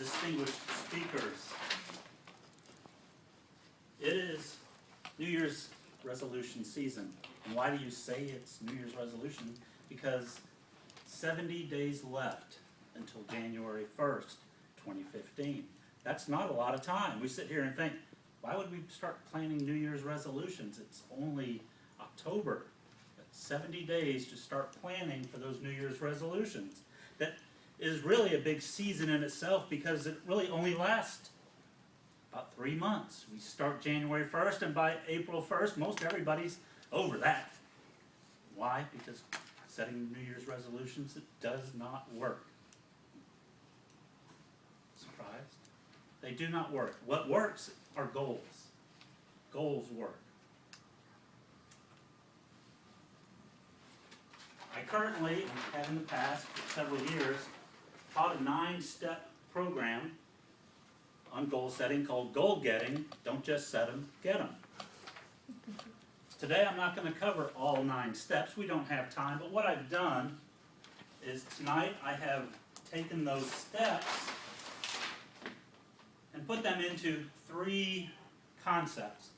distinguished speakers. It is New Year's resolution season. And why do you say it's New Year's resolution? Because 70 days left until January 1st, 2015. That's not a lot of time. We sit here and think, why would we start planning New Year's resolutions? It's only October. But 70 days to start planning for those New Year's resolutions. That is really a big season in itself because it really only lasts about 3 months. We start January 1st, and by April 1st, most everybody's over that. Why? Because setting New Year's resolutions, it does not work. Surprised? They do not work. What works are goals. Goals work. I currently, and have in the past for several years, taught a 9-step program on goal setting called Goal Getting. Don't just set them, get them. Today I'm not going to cover all 9 steps. We don't have time, but what I've done is tonight I have taken those steps and put them into 3 concepts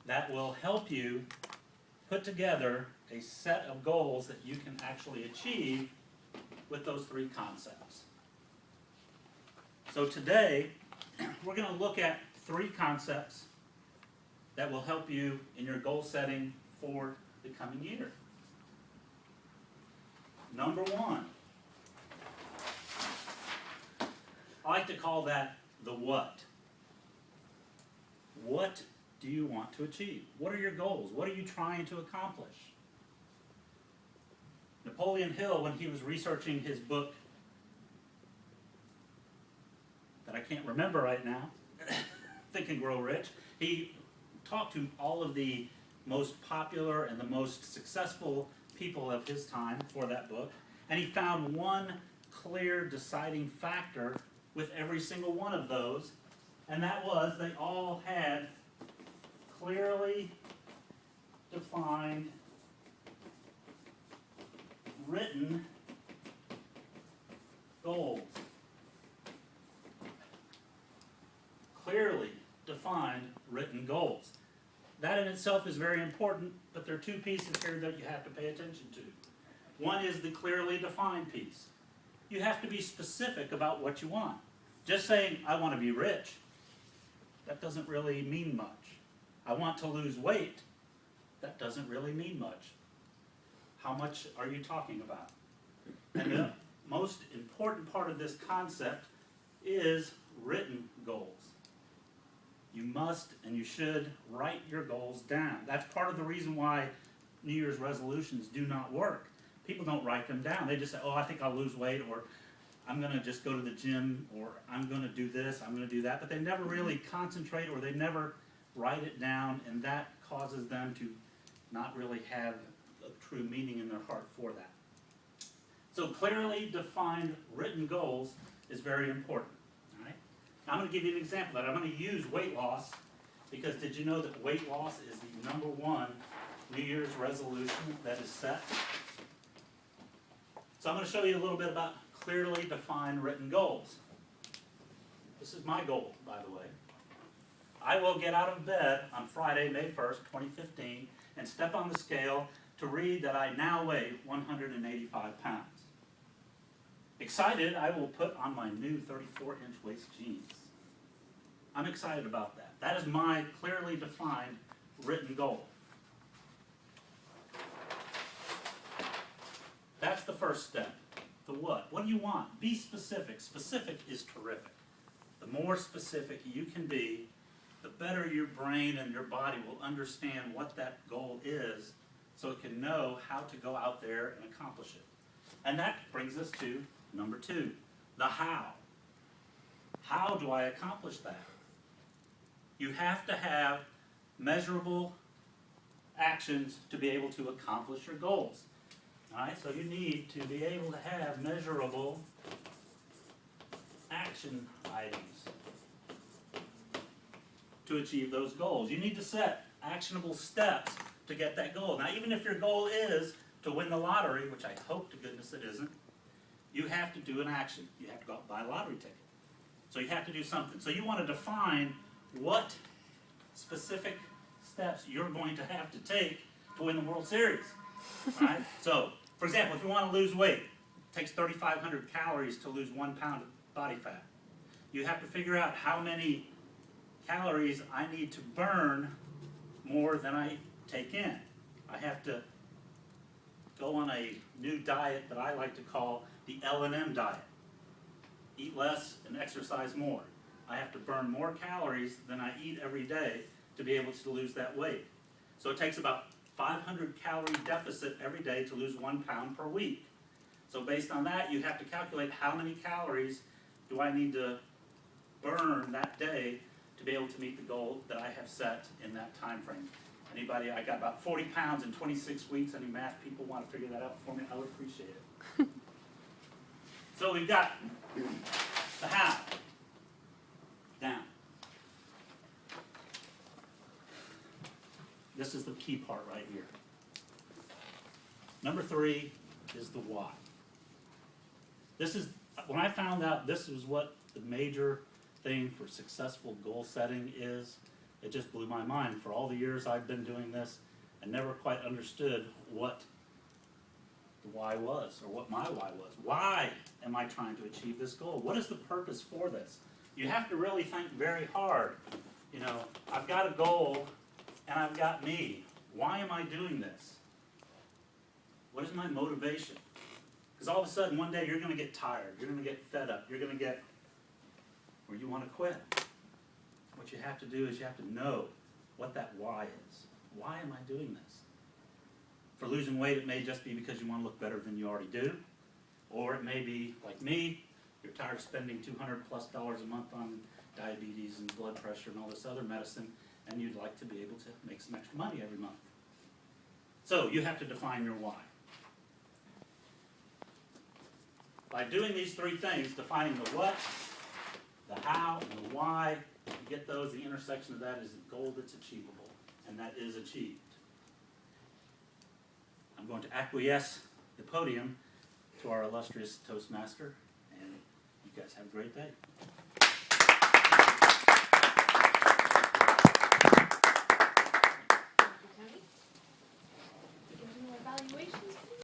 that will help you put together a set of goals that you can actually achieve with those 3 concepts. So today, we're going to look at 3 concepts that will help you in your goal setting for the coming year. Number 1. I like to call that the what. What do you want to achieve? What are your goals? What are you trying to accomplish? Napoleon Hill, when he was researching his book that I can't remember right now, Think and Grow Rich, he talked to all of the most popular and the most successful people of his time for that book, and he found one clear deciding factor with every single one of those, and that was they all had clearly defined written goals. Clearly defined written goals. That in itself is very important, but there are 2 pieces here that you have to pay attention to. One is the clearly defined piece. You have to be specific about what you want. Just saying, I want to be rich, that doesn't really mean much. I want to lose weight, that doesn't really mean much. How much are you talking about? And the most important part of this concept is written goals. You must and you should write your goals down. That's part of the reason why New Year's resolutions do not work. People don't write them down. They just say, oh, I think I'll lose weight, or I'm going to just go to the gym, or I'm going to do this, I'm going to do that. But they never really concentrate, or they never write it down, and that causes them to not really have a true meaning in their heart for that. So clearly defined written goals is very important. All right? Now I'm going to give you an example of that. I'm going to use weight loss, because did you know that weight loss is the #1 New Year's resolution that is set? So I'm going to show you a little bit about clearly defined written goals. This is my goal, by the way. I will get out of bed on Friday, May 1st, 2015, and step on the scale to read that I now weigh 185 pounds. Excited, I will put on my new 34-inch waist jeans. I'm excited about that. That is my clearly defined written goal. That's the first step. The what? What do you want? Be specific. Specific is terrific. The more specific you can be, the better your brain and your body will understand what that goal is, so it can know how to go out there and accomplish it. And that brings us to number 2, the how. How do I accomplish that? You have to have measurable actions to be able to accomplish your goals. All right, so you need to be able to have measurable action items to achieve those goals. You need to set actionable steps to get that goal. Now, even if your goal is to win the lottery, which I hope to goodness it isn't, you have to do an action. You have to go out and buy a lottery ticket. So you have to do something. So you want to define what specific steps you're going to have to take to win the World Series. Right? So, for example, if you want to lose weight, it takes 3,500 calories to lose 1 pound of body fat. You have to figure out how many calories I need to burn more than I take in. I have to go on a new diet that I like to call the L&M diet. Eat less and exercise more. I have to burn more calories than I eat every day to be able to lose that weight. So it takes about 500 calorie deficit every day to lose 1 pound per week. So based on that, you have to calculate how many calories do I need to burn that day to be able to meet the goal that I have set in that time frame. Anybody, I got about 40 pounds in 26 weeks. Any math people want to figure that out for me? I would appreciate it. So we've got the how. Down. This is the key part right here. Number 3 is the why. This is, when I found out this was what the major thing for successful goal setting is, it just blew my mind. For all the years I've been doing this, I never quite understood what the why was, or what my why was. Why am I trying to achieve this goal? What is the purpose for this? You have to really think very hard. You know, I've got a goal, and I've got me. Why am I doing this? What is my motivation? Because all of a sudden, one day, you're going to get tired. You're going to get fed up. You're going to get where you want to quit. What you have to do is you have to know what that why is. Why am I doing this? For losing weight, it may just be because you want to look better than you already do. Or it may be, like me, you're tired of spending $200+ a month on diabetes and blood pressure and all this other medicine, and you'd like to be able to make some extra money every month. So you have to define your why. By doing these 3 things, defining the what, the how, and the why, you get those, the intersection of that is a goal that's achievable, and that is achieved. I'm going to acquiesce the podium to our illustrious Toastmaster, and you guys have a great day.